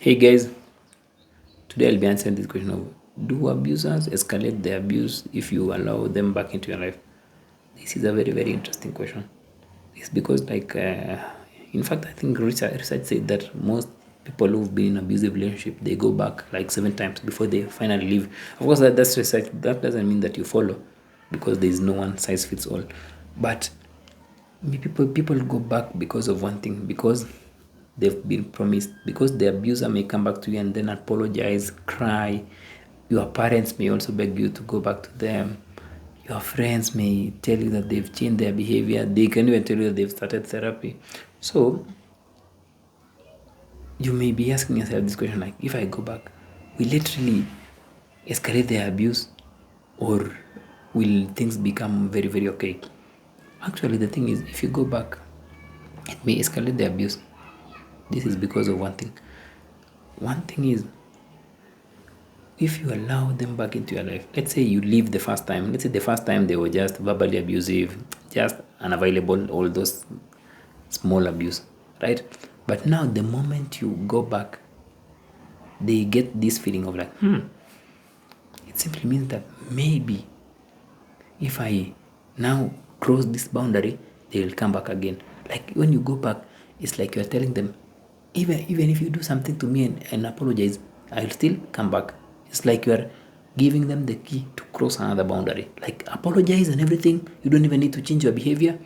Hey guys, today I'll be answering this question of, do abusers escalate their abuse if you allow them back into your life? This is a very, very interesting question. It's because, in fact, I think research said that most people who've been in abusive relationship, they go back like 7 times before they finally leave. Of course, that's research. That doesn't mean that you follow, because there is no one size fits all. But people go back because of one thing, because they've been promised, because the abuser may come back to you and then apologize, cry. Your parents may also beg you to go back to them. Your friends may tell you that they've changed their behavior. They can even tell you that they've started therapy. So you may be asking yourself this question, like, if I go back, will it really escalate their abuse, or will things become very, very okay? Actually, the thing is, if you go back, it may escalate the abuse. This is because of one thing. One thing is, if you allow them back into your life, let's say you leave the first time. Let's say the first time they were just verbally abusive, just unavailable, all those small abuse, right? But now, the moment you go back, they get this feeling of like, it simply means that maybe if I now cross this boundary, they will come back again. Like, when you go back, it's like you're telling them, even if you do something to me and apologize, I'll still come back. It's like you're giving them the key to cross another boundary. Like, apologize and everything. You don't even need to change your behavior,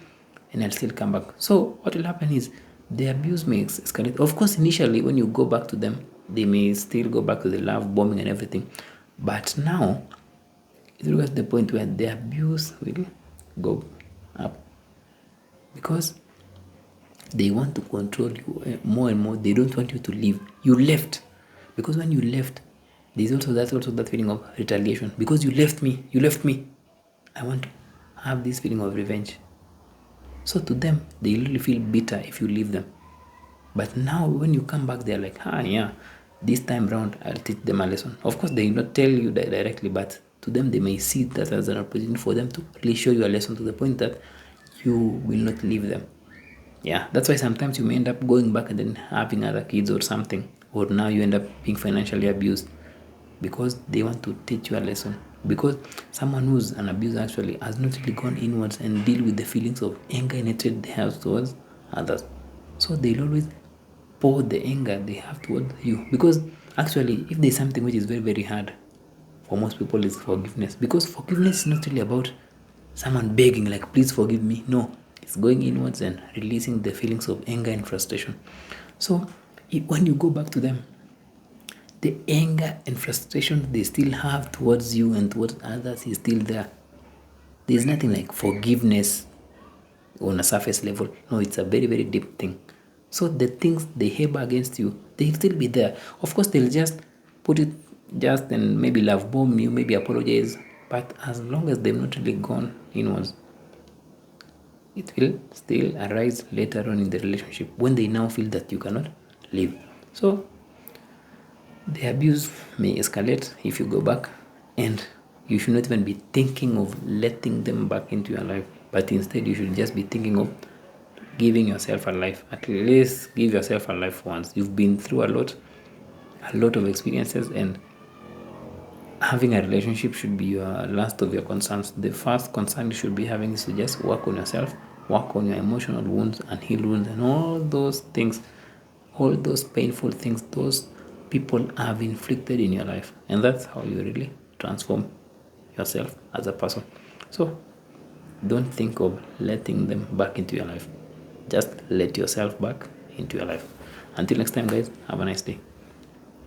and I'll still come back. So what will happen is, the abuse may escalate. Of course, initially when you go back to them, they may still go back to the love bombing and everything. But now it will get to the point where the abuse will go up, because they want to control you more and more. They don't want you to leave. You left, because when you left, there's also that feeling of retaliation, because you left me. I want to have this feeling of revenge. So to them, they really feel bitter if you leave them. But now when you come back, they're like, yeah, this time round I'll teach them a lesson. Of course, they will not tell you that directly, but to them, they may see that as an opportunity for them to really show you a lesson, to the point that you will not leave them. Yeah, that's why sometimes you may end up going back and then having other kids or something, or now you end up being financially abused, because they want to teach you a lesson. Because someone who's an abuser actually has not really gone inwards and deal with the feelings of anger and hatred they have towards others. So they'll always pour the anger they have towards you. Because actually, if there's something which is very, very hard for most people, is forgiveness. Because forgiveness is not really about someone begging, like, please forgive me. No, it's going inwards and releasing the feelings of anger and frustration. So when you go back to them, the anger and frustration they still have towards you and towards others is still there. There's nothing like forgiveness on a surface level. No, it's a very, very deep thing. So the things they harbor against you, they'll still be there. Of course, they'll just put it just and maybe love bomb you, maybe apologize. But as long as they've not really gone inwards, it will still arise later on in the relationship, when they now feel that you cannot leave. So the abuse may escalate if you go back, and you should not even be thinking of letting them back into your life, but instead you should just be thinking of giving yourself a life. At least give yourself a life once. You've been through a lot of experiences, and having a relationship should be your last of your concerns. The first concern you should be having is to just work on yourself, work on your emotional wounds and heal wounds, and all those things, all those painful things those people have inflicted in your life. And that's how you really transform yourself as a person. So don't think of letting them back into your life. Just let yourself back into your life. Until next time, guys, have a nice day.